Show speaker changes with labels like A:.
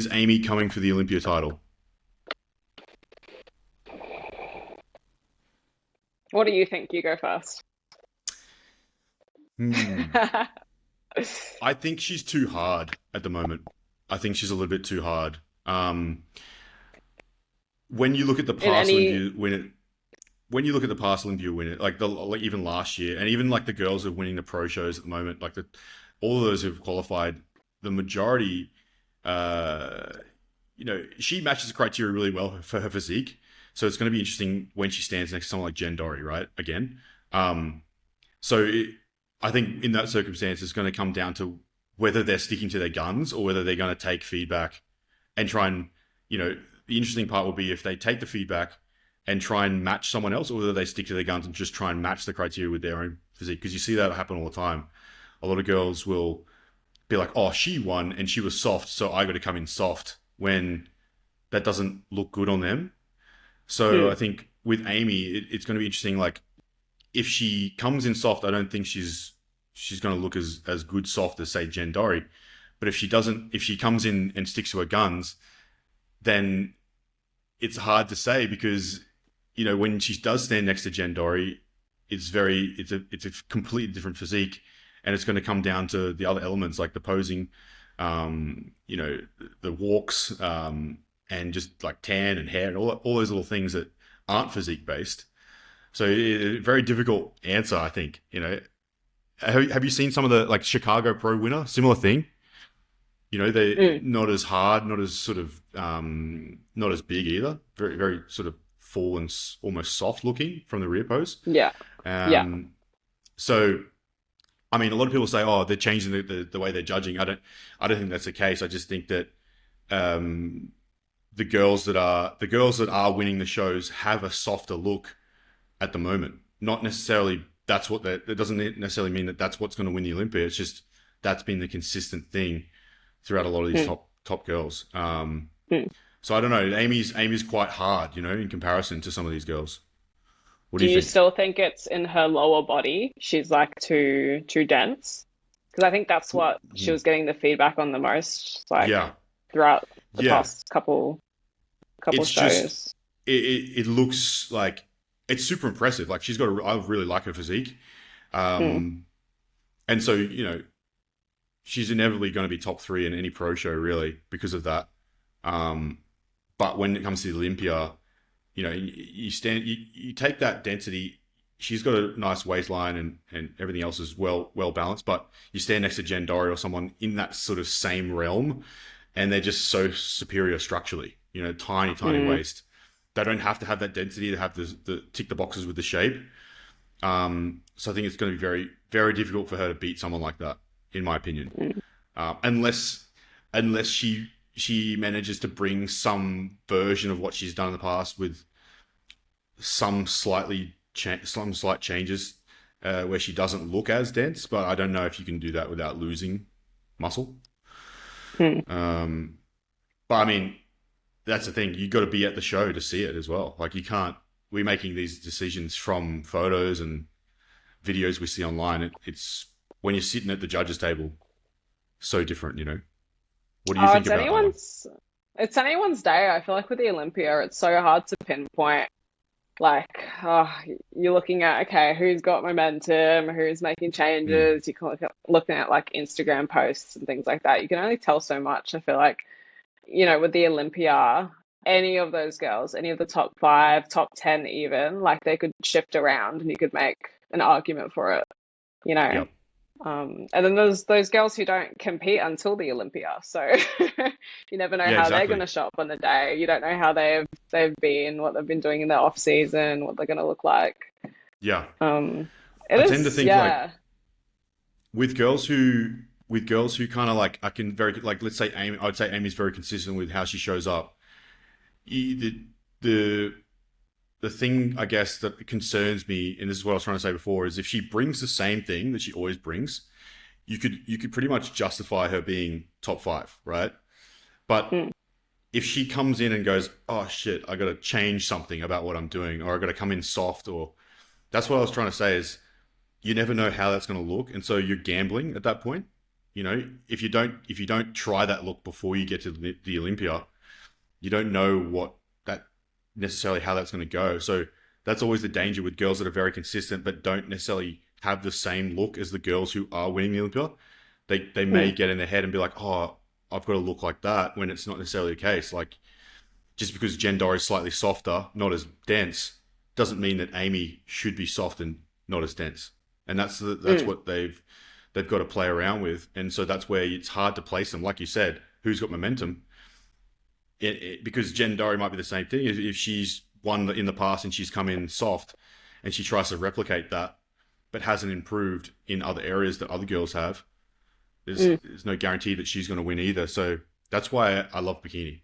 A: Is Amy coming for the Olympia title?
B: What do you think? You go first.
A: Hmm. I think she's too hard at the moment. I think she's a little bit too hard. Um, when you look at the
B: In
A: past
B: any,
A: Olympia win when you look at the past Olympia winner, like even last year, and even like the girls are winning the pro shows at the moment, all of those who've qualified, the majority, uh, she matches the criteria really well for her physique. So it's going to be interesting when she stands next to someone like Jen Dory, right? Again, um, So it, I think in that circumstance, it's going to come down to whether they're sticking to their guns or whether they're going to take feedback and try and, the interesting part will be if they take the feedback and try and match someone else, or whether they stick to their guns and just try and match the criteria with their own physique. Because you see that happen all the time. A lot of girls will be like, oh, she won and she was soft, so I got to come in soft when that doesn't look good on them. So
B: hmm,
A: I think with Amy, it's going to be interesting. Like, if she comes in soft, I don't think she's going to look as good soft as say Jen Dory. But if she doesn't, if she comes in and sticks to her guns, then it's hard to say because when she does stand next to Jen Dory, it's a completely different physique, and it's going to come down to the other elements like the posing, um, you know, the walks, and just like tan and hair and all those little things that aren't physique based. So very difficult answer, I think. Have you seen some of the like Chicago Pro winner? Similar thing. They
B: mm,
A: not as hard, not as sort of not as big either. Very very sort of full and almost soft looking from the rear pose.
B: yeah, yeah.
A: Um, so I mean, a lot of people say, oh, they're changing the way they're judging. I don't think that's the case. I just think that um, the girls that are winning the shows have a softer look at the moment. Not necessarily that doesn't necessarily mean that that's what's going to win the Olympia. It's just that's been the consistent thing throughout a lot of these
B: Mm,
A: top girls.
B: mm.
A: So I don't know. Amy's quite hard, in comparison to some of these girls. What do
B: Do
A: you
B: you
A: think?
B: still think it's in her lower body? She's like too dense? Because I think that's what she was getting the feedback on the most, like
A: Yeah,
B: throughout the
A: yeah.
B: past couple
A: It's just
B: shows.
A: it looks like it's super impressive. Like I really like her physique,
B: Mm,
A: um, and so she's inevitably going to be top three in any pro show really because of that. Um, but when it comes to the Olympia, you take that density. She's got a nice waistline and everything else is well balanced. But you stand next to Jen Dory or someone in that sort of same realm, and they're just so superior structurally. Tiny
B: mm,
A: waist. They don't have to have that density to have the tick the boxes with the shape. So I think it's going to be very very difficult for her to beat someone like that, in my opinion,
B: mm.
A: unless she manages to bring some version of what she's done in the past with some slight changes where she doesn't look as dense. But I don't know if you can do that without losing muscle.
B: Mm.
A: Um, but I mean, that's the thing. You got to be at the show to see it as well. Like you can't. We're making these decisions from photos and videos we see online. It's when you're sitting at the judges' table, so different. What do you
B: Oh,
A: think about that one?
B: it's anyone's day. I feel like with the Olympia, it's so hard to pinpoint. Like, you're looking at, okay, who's got momentum, who's making
A: Mm.
B: changes. You can looking at like Instagram posts and things like that. You can only tell so much. I feel like, with the Olympia, any of those girls, any of the top five, top 10 even, like they could shift around and you could make an argument for it, you know?
A: Yep.
B: And then there's those girls who don't compete until the Olympia, so you never know
A: Yeah.
B: how they're going
A: Exactly.
B: to show up on the day. You don't know how they've been, what they've been doing in their off season, what they're going to look like.
A: Yeah.
B: Um, it
A: I tend to
B: is,
A: think like
B: yeah.
A: with girls who kind of like I can very like let's say Amy. I'd say Amy's very consistent with how she shows up. The the the thing I guess that concerns me, and this is what I was trying to say before, is if she brings the same thing that she always brings, you could pretty much justify her being top five, right? But
B: Mm,
A: if she comes in and goes, oh shit, I got to change something about what I'm doing, or I got to come in soft, or that's what I was trying to say is you never know how that's going to look, and so you're gambling at that point. if you don't try that look before you get to the Olympia, you don't know what that necessarily how that's going to go. So that's always the danger with girls that are very consistent but don't necessarily have the same look as the girls who are winning the Olympia. They may
B: Mm,
A: get in their head and be like, oh, I've got to look like that, when it's not necessarily the case. Like, just because Jen Dor is slightly softer, not as dense, doesn't mean that Amy should be soft and not as dense. And that's
B: mm,
A: what they've got to play around with. And so that's where it's hard to place them. Like you said, who's got momentum? Because Jen Dory might be the same thing. If she's won in the past and she's come in soft, and she tries to replicate that, but hasn't improved in other areas that other girls have, there's
B: mm.
A: there's no guarantee that she's going to win either. So that's why I love bikini.